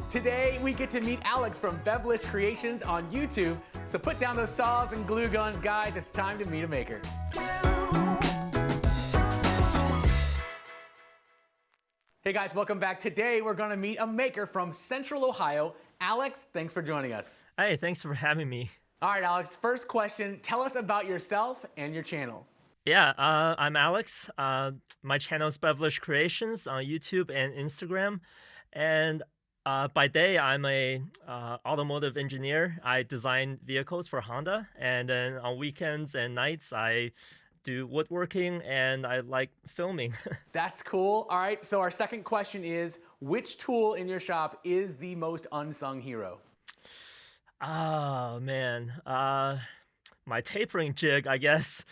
Today, we get to meet Alex from Bevelish Creations on YouTube. So put down those saws and glue guns, guys. It's time to meet a maker. Hey guys, welcome back. Today, we're gonna meet a maker from Central Ohio. Alex, thanks for joining us. Hey, thanks for having me. All right, Alex, first question. Tell us about yourself and your channel. Yeah, I'm Alex. My channel is Bevelish Creations on YouTube and Instagram. And by day, I'm a automotive engineer. I design vehicles for Honda. And then on weekends and nights, I do woodworking and I like filming. That's cool. All right, so our second question is, which tool in your shop is the most unsung hero? Oh, man. My tapering jig, I guess.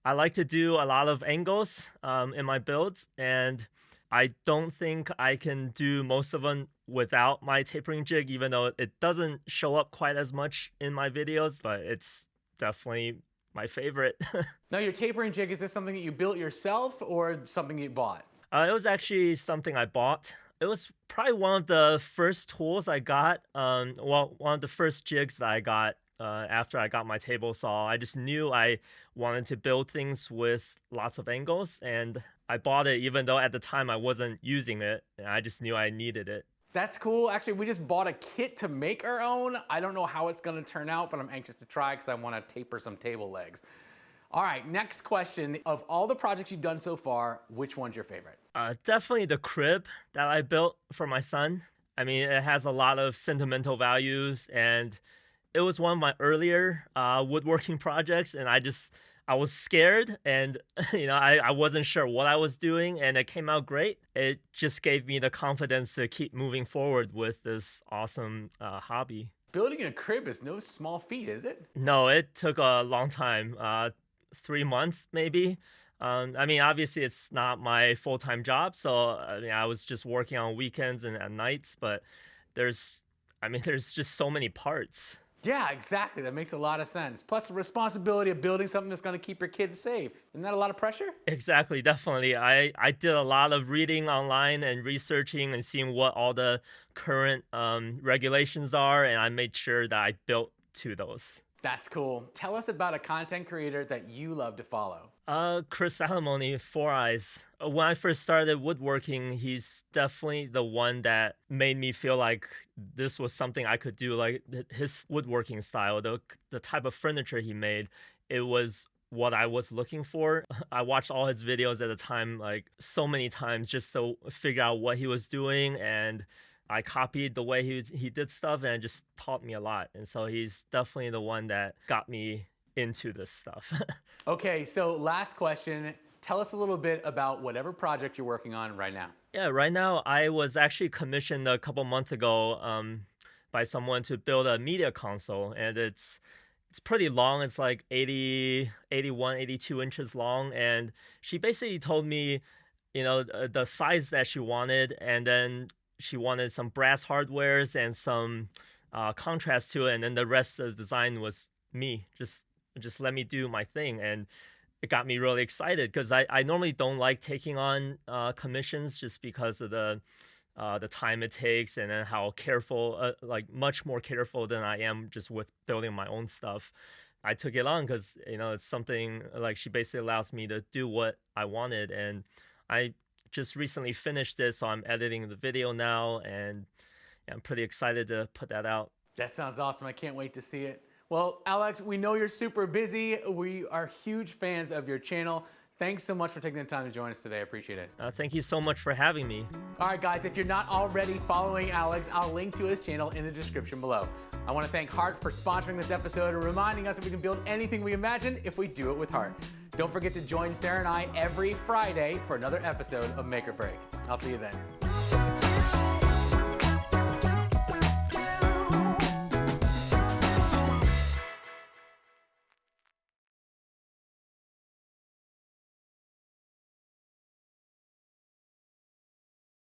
I like to do a lot of angles in my builds, and I don't think I can do most of them without my tapering jig, even though it doesn't show up quite as much in my videos, but it's definitely my favorite. Now, your tapering jig, is this something that you built yourself or something you bought? It was actually something I bought. It was probably one of the first tools I got, one of the first jigs that I got after I got my table saw. I just knew I wanted to build things with lots of angles, and I bought it even though at the time I wasn't using it, and I just knew I needed it. That's cool. Actually, we just bought a kit to make our own. I don't know how it's gonna turn out, but I'm anxious to try because I wanna taper some table legs. All right, next question. Of all the projects you've done so far, which one's your favorite? Definitely the crib that I built for my son. I mean, it has a lot of sentimental values, and it was one of my earlier woodworking projects, and I was scared, and I wasn't sure what I was doing, and it came out great. It just gave me the confidence to keep moving forward with this awesome hobby. Building a crib is no small feat, is it? No, it took a long time. 3 months maybe. I mean, obviously it's not my full-time job, so I was just working on weekends and at nights, but there's just so many parts. Yeah, exactly. That makes a lot of sense. Plus the responsibility of building something that's gonna keep your kids safe. Isn't that a lot of pressure? Exactly, definitely. I did a lot of reading online and researching and seeing what all the current regulations are, and I made sure that I built to those. That's cool. Tell us about a content creator that you love to follow. Chris Salamone, Four Eyes. When I first started woodworking, he's definitely the one that made me feel like this was something I could do. Like his woodworking style, the type of furniture he made, it was what I was looking for. I watched all his videos at the time, like so many times, just to figure out what he was doing, and I copied the way he did stuff, and it just taught me a lot. And so he's definitely the one that got me into this stuff. Okay, so last question. Tell us a little bit about whatever project you're working on right now. Yeah, right now I was actually commissioned a couple months ago by someone to build a media console, and it's pretty long. It's like 81, 82 inches long, and she basically told me, the size that she wanted, and then she wanted some brass hardwares and some contrast to it, and then the rest of the design was me. Just let me do my thing, and it got me really excited because I normally don't like taking on commissions just because of the time it takes, and then how careful, much more careful than I am just with building my own stuff. I took it on because it's something like she basically allows me to do what I wanted, and I just recently finished this, so I'm editing the video now, and I'm pretty excited to put that out. That sounds awesome. I can't wait to see it. Well, Alex, we know you're super busy. We are huge fans of your channel. Thanks so much for taking the time to join us today. I appreciate it. Thank you so much for having me. All right, guys, if you're not already following Alex, I'll link to his channel in the description below. I want to thank Heart for sponsoring this episode and reminding us that we can build anything we imagine if we do it with heart. Don't forget to join Sarah and I every Friday for another episode of Make or Break. I'll see you then.